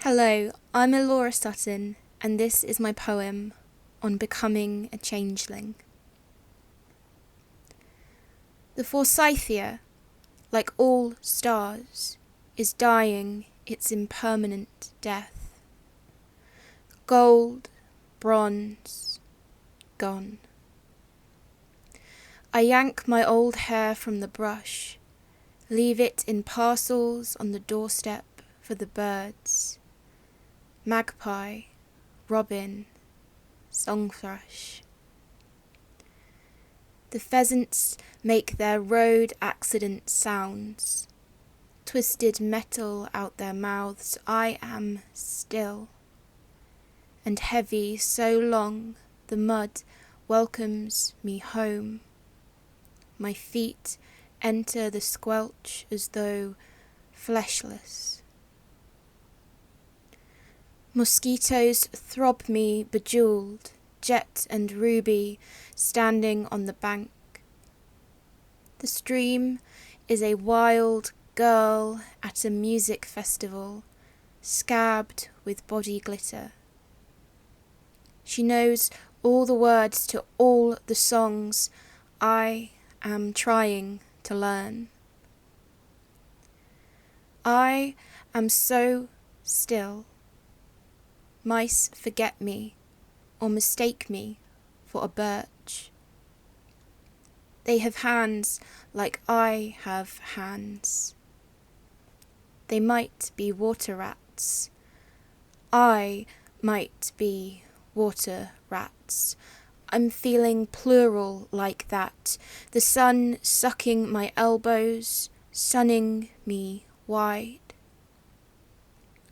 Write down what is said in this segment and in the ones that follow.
Hello, I'm Elora Sutton, and this is my poem on becoming a changeling. The Forsythia, like all stars, is dying its impermanent death. Gold, bronze, gone. I yank my old hair from the brush, leave it in parcels on the doorstep for the birds. Magpie, robin, song thrush. The pheasants make their road accident sounds, twisted metal out their mouths. I am still, and heavy so long the mud welcomes me home. My feet enter the squelch as though fleshless. Mosquitoes throb me bejewelled, jet and ruby, standing on the bank. The stream is a wild girl at a music festival, scabbed with body glitter. She knows all the words to all the songs I am trying to learn. I am so still. Mice forget me or mistake me for a birch. They have hands like I have hands. They might be water rats. I might be water rats. I'm feeling plural like that. The sun sucking my elbows, sunning me wide.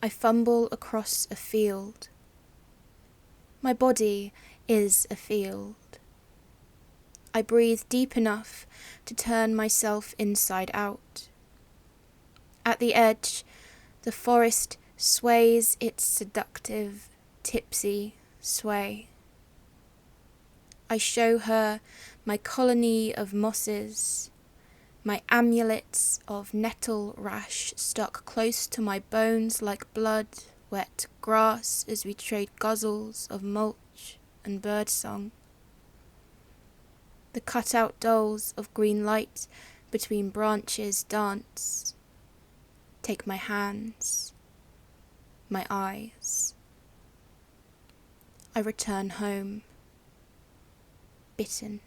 I fumble across a field. My body is a field. I breathe deep enough to turn myself inside out. At the edge, the forest sways its seductive, tipsy sway. I show her my colony of mosses, my amulets of nettle rash stuck close to my bones like blood, wet grass as we trade guzzles of mulch and birdsong. The cut-out dolls of green light between branches dance. Take my hands, my eyes. I return home, bitten.